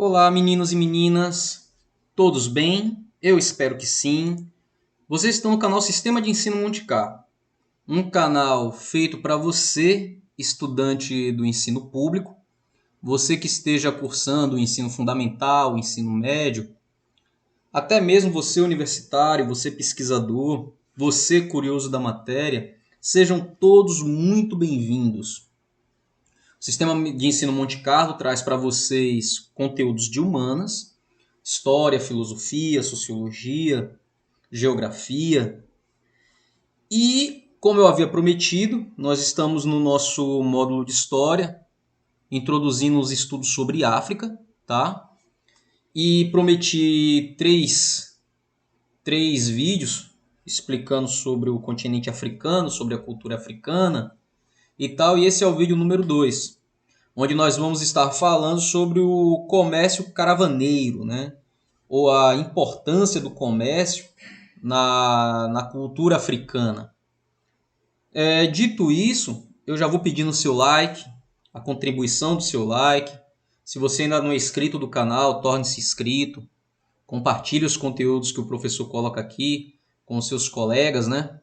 Olá, meninos e meninas, todos bem? Eu espero que sim. Vocês estão no canal Sistema de Ensino Monte Carlo, um canal feito para você, estudante do ensino público, você que esteja cursando o ensino fundamental, o ensino médio, até mesmo você universitário, você pesquisador, você curioso da matéria, sejam todos muito bem-vindos. O Sistema de Ensino Monte Carlo traz para vocês conteúdos de humanas, história, filosofia, sociologia, geografia. E, como eu havia prometido, nós estamos no nosso módulo de história, introduzindo os estudos sobre África, tá? E prometi três vídeos explicando sobre o continente africano, sobre a cultura africana e tal. E esse é o vídeo número 2, onde nós vamos estar falando sobre o comércio caravaneiro, né? Ou a importância do comércio na cultura africana. Dito isso, eu já vou pedindo o seu like, a contribuição do seu like. Se você ainda não é inscrito do canal, torne-se inscrito. Compartilhe os conteúdos que o professor coloca aqui com os seus colegas, né?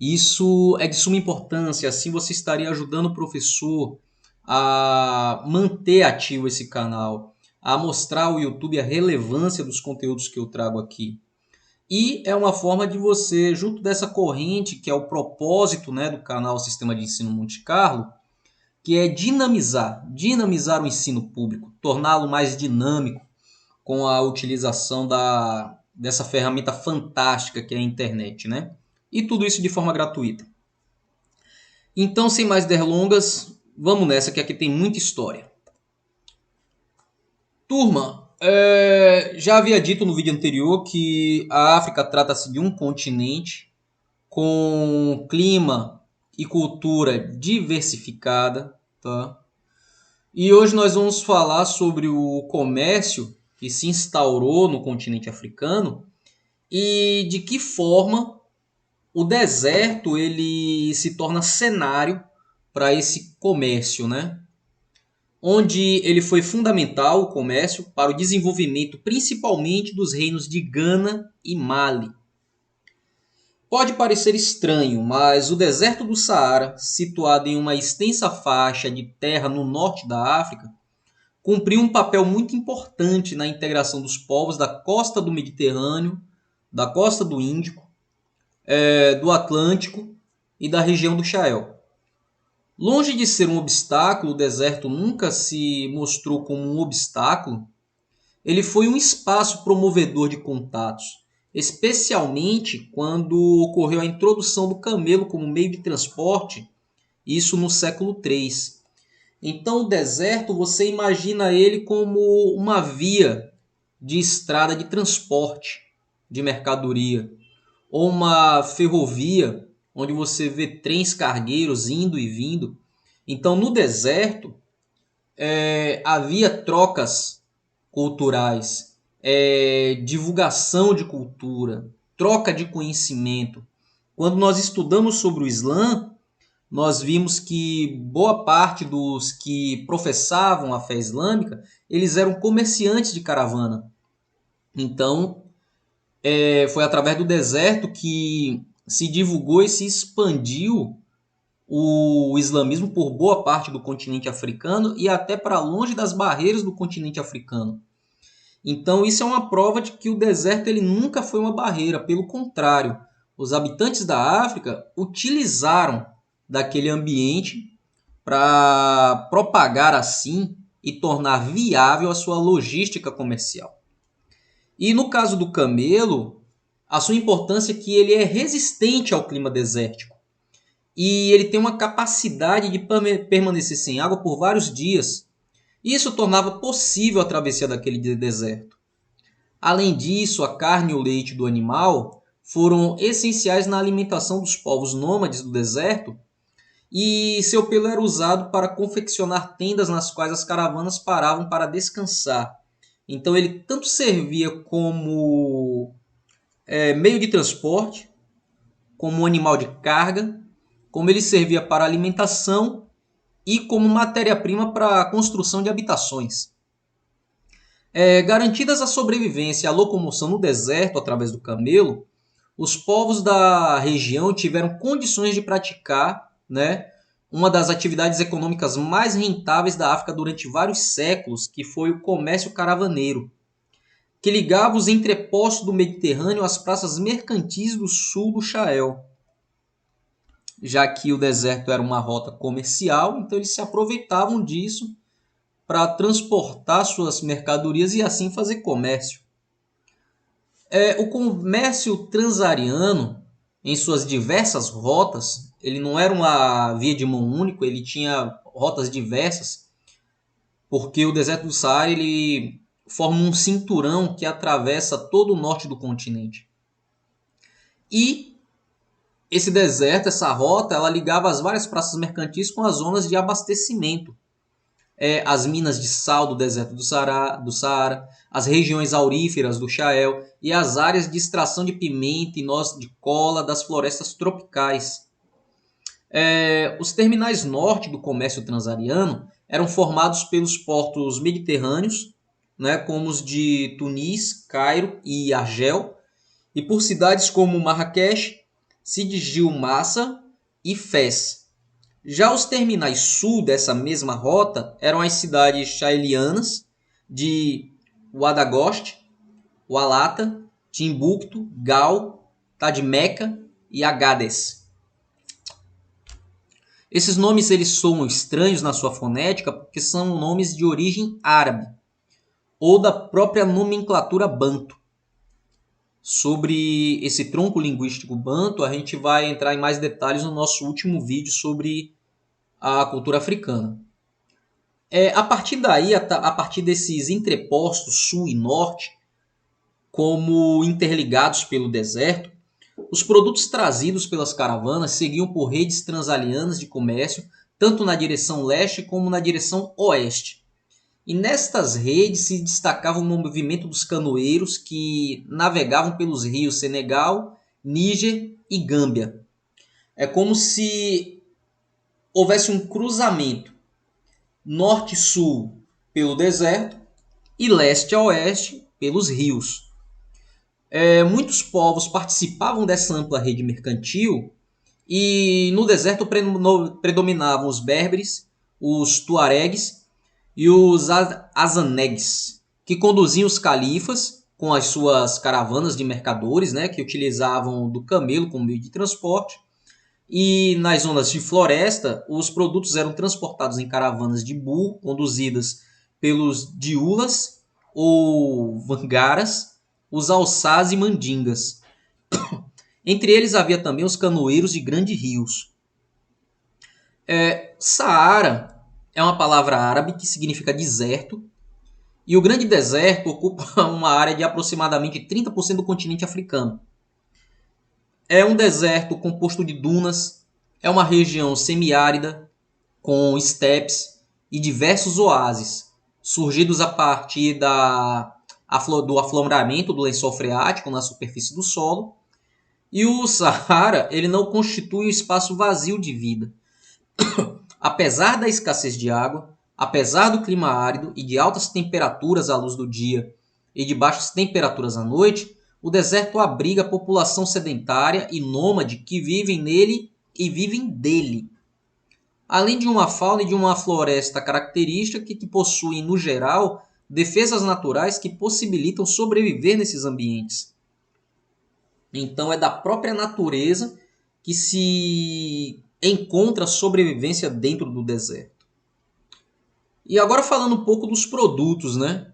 Isso é de suma importância, assim você estaria ajudando o professor a manter ativo esse canal, a mostrar ao YouTube a relevância dos conteúdos que eu trago aqui. E é uma forma de você, junto dessa corrente, que é o propósito, né, do canal Sistema de Ensino Monte Carlo, que é dinamizar o ensino público, torná-lo mais dinâmico com a utilização dessa ferramenta fantástica que é a internet, né? E tudo isso de forma gratuita. Então, sem mais delongas, vamos nessa que aqui tem muita história. Turma, já havia dito no vídeo anterior que a África trata-se de um continente com clima e cultura diversificada, tá? E hoje nós vamos falar sobre o comércio que se instaurou no continente africano e de que forma o deserto ele se torna cenário para esse comércio, né? Onde ele foi fundamental, o comércio, para o desenvolvimento principalmente dos reinos de Gana e Mali. Pode parecer estranho, mas o deserto do Saara, situado em uma extensa faixa de terra no norte da África, cumpriu um papel muito importante na integração dos povos da costa do Mediterrâneo, da costa do Índico, do Atlântico e da região do Sahel. Longe de ser um obstáculo, o deserto nunca se mostrou como um obstáculo. Ele foi um espaço promovedor de contatos, especialmente quando ocorreu a introdução do camelo como meio de transporte, isso no século III. Então, o deserto, você imagina ele como uma via de estrada de transporte de mercadoria, ou uma ferrovia onde você vê trens cargueiros indo e vindo. Então, no deserto, havia trocas culturais, divulgação de cultura, troca de conhecimento. Quando nós estudamos sobre o Islã, nós vimos que boa parte dos que professavam a fé islâmica, eles eram comerciantes de caravana. Então, foi através do deserto que se divulgou e se expandiu o islamismo por boa parte do continente africano e até para longe das barreiras do continente africano. Então isso é uma prova de que o deserto ele nunca foi uma barreira, pelo contrário, os habitantes da África utilizaram daquele ambiente para propagar assim e tornar viável a sua logística comercial. E no caso do camelo, a sua importância é que ele é resistente ao clima desértico e ele tem uma capacidade de permanecer sem água por vários dias. Isso tornava possível a travessia daquele deserto. Além disso, a carne e o leite do animal foram essenciais na alimentação dos povos nômades do deserto e seu pelo era usado para confeccionar tendas nas quais as caravanas paravam para descansar. Então ele tanto servia como meio de transporte, como um animal de carga, como ele servia para alimentação e como matéria-prima para a construção de habitações. Garantidas a sobrevivência e a locomoção no deserto através do camelo, os povos da região tiveram condições de praticar, né, uma das atividades econômicas mais rentáveis da África durante vários séculos, que foi o comércio caravaneiro, que ligava os entrepostos do Mediterrâneo às praças mercantis do sul do Sahel. Já que o deserto era uma rota comercial, então eles se aproveitavam disso para transportar suas mercadorias e assim fazer comércio. O comércio transariano, em suas diversas rotas, ele não era uma via de mão única, ele tinha rotas diversas, porque o deserto do Saara ele forma um cinturão que atravessa todo o norte do continente. E esse deserto, essa rota, ela ligava as várias praças mercantis com as zonas de abastecimento. As minas de sal do deserto do Saara, as regiões auríferas do Sahel e as áreas de extração de pimenta e noz de cola das florestas tropicais. Os terminais norte do comércio transariano eram formados pelos portos mediterrâneos, né, como os de Tunis, Cairo e Argel, e por cidades como Marrakech, Sidi Massa e Fez. Já os terminais sul dessa mesma rota eram as cidades sahelianas de Ouagadougou, Oualata, Timbuktu, Gal, Tadmeca e Agadez. Esses nomes eles soam estranhos na sua fonética porque são nomes de origem árabe ou da própria nomenclatura banto. Sobre esse tronco linguístico banto, a gente vai entrar em mais detalhes no nosso último vídeo sobre a cultura africana. A partir daí, a partir desses entrepostos sul e norte, como interligados pelo deserto, os produtos trazidos pelas caravanas seguiam por redes transalianas de comércio, tanto na direção leste como na direção oeste. E nestas redes se destacava o movimento dos canoeiros que navegavam pelos rios Senegal, Níger e Gâmbia. É como se houvesse um cruzamento norte-sul pelo deserto e leste a oeste pelos rios. Muitos povos participavam dessa ampla rede mercantil e no deserto predominavam os berberes, os tuaregues e os azanegues, que conduziam os califas com as suas caravanas de mercadores, né, que utilizavam do camelo como meio de transporte. E nas zonas de floresta, os produtos eram transportados em caravanas de burro, conduzidas pelos diulas ou vangaras, os alçás e mandingas. Entre eles havia também os canoeiros de grandes rios. Saara é uma palavra árabe que significa deserto, e o Grande Deserto ocupa uma área de aproximadamente 30% do continente africano. É um deserto composto de dunas, é uma região semiárida, com estepes e diversos oásis, surgidos a partir do afloramento do lençol freático na superfície do solo. E o Saara ele não constitui um espaço vazio de vida. Apesar da escassez de água, apesar do clima árido e de altas temperaturas à luz do dia e de baixas temperaturas à noite, o deserto abriga a população sedentária e nômade que vivem nele e vivem dele. Além de uma fauna e de uma floresta característica que possuem, no geral, defesas naturais que possibilitam sobreviver nesses ambientes. Então é da própria natureza que se encontra sobrevivência dentro do deserto. E agora falando um pouco dos produtos, né?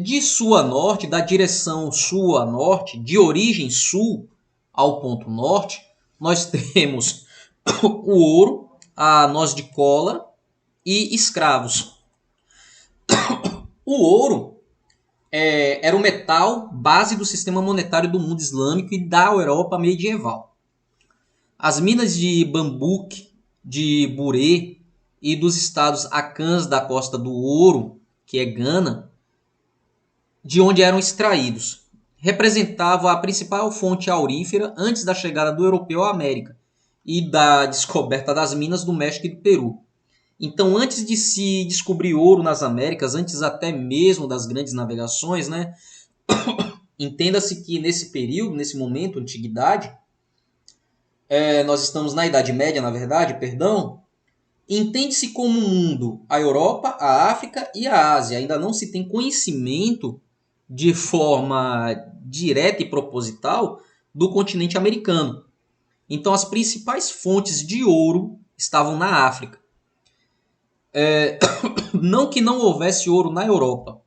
De sul a norte, da direção sul a norte, de origem sul ao ponto norte, nós temos o ouro, a noz de cola e escravos. O ouro era o metal base do sistema monetário do mundo islâmico e da Europa medieval. As minas de Bambuque, de Buré e dos estados Acãs da Costa do Ouro, que é Gana, de onde eram extraídos, representavam a principal fonte aurífera antes da chegada do europeu à América e da descoberta das minas do México e do Peru. Então, antes de se descobrir ouro nas Américas, antes até mesmo das grandes navegações, né? Entenda-se que nesse período, nesse momento, antiguidade, nós estamos na Idade Média, na verdade, perdão, entende-se como mundo a Europa, a África e a Ásia. Ainda não se tem conhecimento de forma direta e proposital do continente americano. Então, as principais fontes de ouro estavam na África. Não que não houvesse ouro na Europa,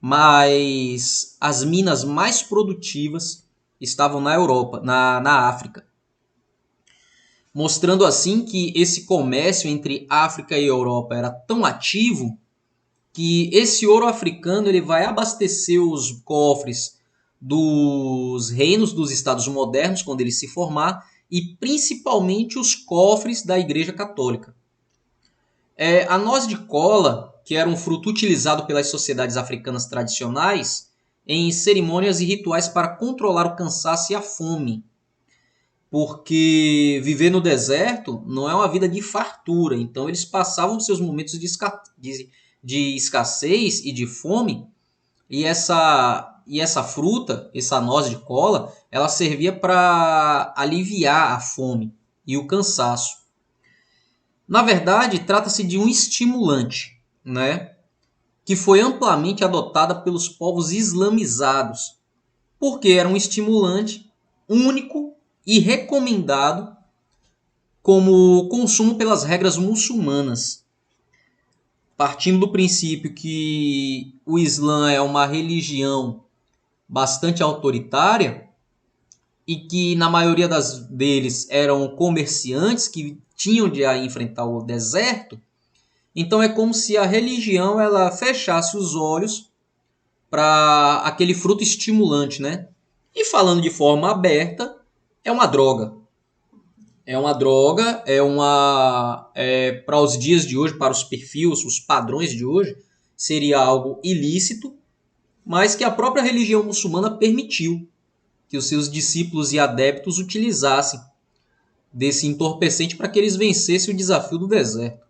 mas as minas mais produtivas estavam na Europa, na África. Mostrando assim que esse comércio entre África e Europa era tão ativo que esse ouro africano ele vai abastecer os cofres dos reinos dos estados modernos quando ele se formar e principalmente os cofres da Igreja Católica. A noz de cola, que era um fruto utilizado pelas sociedades africanas tradicionais em cerimônias e rituais para controlar o cansaço e a fome. Porque viver no deserto não é uma vida de fartura. Então eles passavam seus momentos de escassez e de fome. E essa fruta, essa noz de cola, ela servia para aliviar a fome e o cansaço. Na verdade, trata-se de um estimulante, né? Que foi amplamente adotada pelos povos islamizados, porque era um estimulante único e recomendado como consumo pelas regras muçulmanas, partindo do princípio que o Islã é uma religião bastante autoritária e que na maioria deles eram comerciantes que tinham de enfrentar o deserto. Então é como se a religião ela fechasse os olhos para aquele fruto estimulante, né? E falando de forma aberta, é uma droga. É uma droga, para os dias de hoje, para os perfis, os padrões de hoje, seria algo ilícito, mas que a própria religião muçulmana permitiu que os seus discípulos e adeptos utilizassem desse entorpecente para que eles vencessem o desafio do deserto.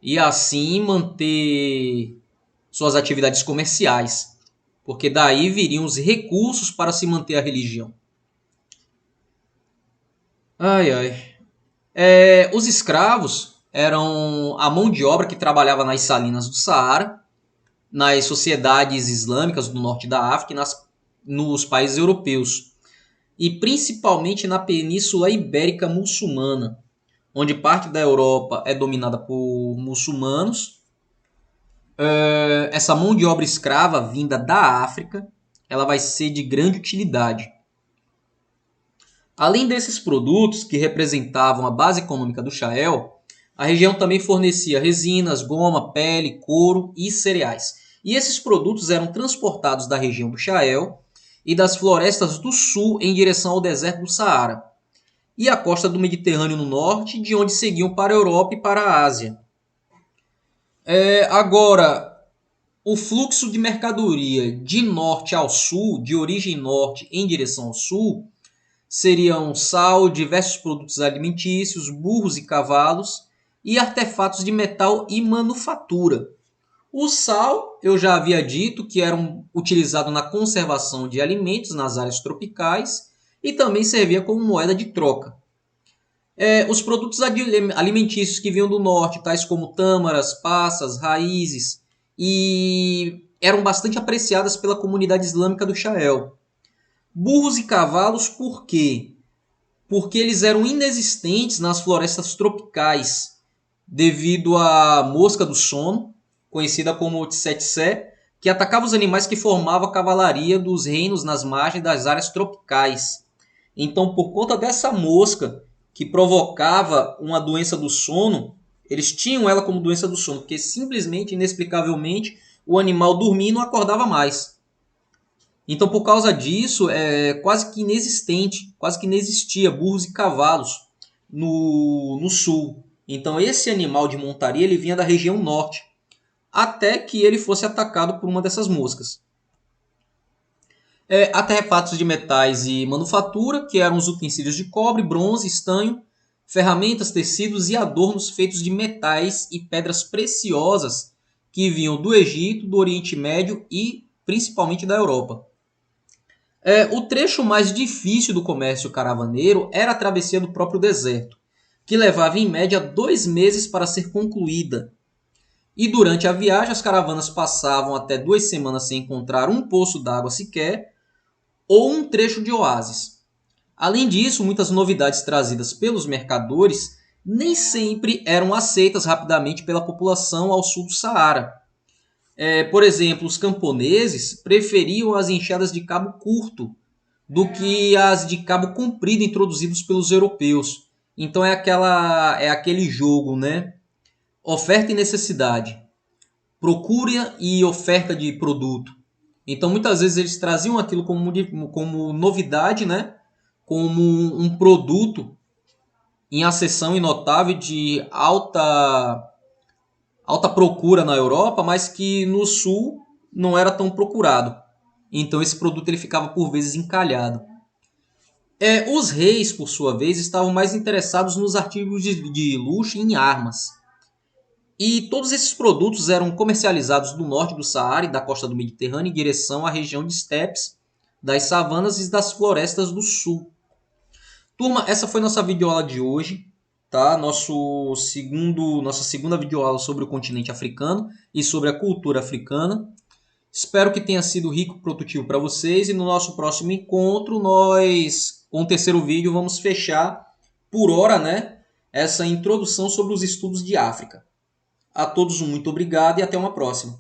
E assim manter suas atividades comerciais, porque daí viriam os recursos para se manter a religião. Ai, ai. Os escravos eram a mão de obra que trabalhava nas salinas do Saara, nas sociedades islâmicas do norte da África e nos países europeus, e principalmente na Península Ibérica muçulmana, onde parte da Europa é dominada por muçulmanos. Essa mão de obra escrava vinda da África, ela vai ser de grande utilidade. Além desses produtos que representavam a base econômica do Sahel, a região também fornecia resinas, goma, pele, couro e cereais. E esses produtos eram transportados da região do Sahel e das florestas do sul em direção ao deserto do Saara e a costa do Mediterrâneo no norte, de onde seguiam para a Europa e para a Ásia. Agora, o fluxo de mercadoria de norte ao sul, de origem norte em direção ao sul, seriam sal, diversos produtos alimentícios, burros e cavalos e artefatos de metal e manufatura. O sal, eu já havia dito que era utilizado na conservação de alimentos nas áreas tropicais e também servia como moeda de troca. Os produtos alimentícios que vinham do norte, tais como tâmaras, passas, raízes, e eram bastante apreciadas pela comunidade islâmica do Sahel. Burros e cavalos, por quê? Porque eles eram inexistentes nas florestas tropicais, devido à mosca do sono, conhecida como tsetse, que atacava os animais que formavam a cavalaria dos reinos nas margens das áreas tropicais. Então, por conta dessa mosca que provocava uma doença do sono, eles tinham ela como doença do sono, porque simplesmente, inexplicavelmente, o animal dormia e não acordava mais. Então, por causa disso, quase que inexistente, quase que inexistia burros e cavalos no sul. Então, esse animal de montaria ele vinha da região norte, até que ele fosse atacado por uma dessas moscas. Artefatos de metais e manufatura, que eram os utensílios de cobre, bronze, estanho, ferramentas, tecidos e adornos feitos de metais e pedras preciosas que vinham do Egito, do Oriente Médio e principalmente da Europa. O trecho mais difícil do comércio caravaneiro era a travessia do próprio deserto, que levava em média 2 meses para ser concluída. E durante a viagem, as caravanas passavam até 2 semanas sem encontrar um poço d'água sequer ou um trecho de oásis. Além disso, muitas novidades trazidas pelos mercadores nem sempre eram aceitas rapidamente pela população ao sul do Saara. Por exemplo, os camponeses preferiam as enxadas de cabo curto do que as de cabo comprido introduzidos pelos europeus. Então é aquele jogo, né? Oferta e necessidade, procura e oferta de produto. Então muitas vezes eles traziam aquilo como novidade, né? Como um produto em acessão e notável de alta procura na Europa, mas que no sul não era tão procurado. Então esse produto ele ficava por vezes encalhado. Os reis, por sua vez, estavam mais interessados nos artigos de luxo e em armas. E todos esses produtos eram comercializados do norte do Saara e da costa do Mediterrâneo em direção à região de estepes, das savanas e das florestas do sul. Turma, essa foi nossa videoaula de hoje, tá? Nossa segunda videoaula sobre o continente africano e sobre a cultura africana. Espero que tenha sido rico e produtivo para vocês e no nosso próximo encontro nós, com o terceiro vídeo, vamos fechar por hora, né, essa introdução sobre os estudos de África. A todos um muito obrigado e até uma próxima.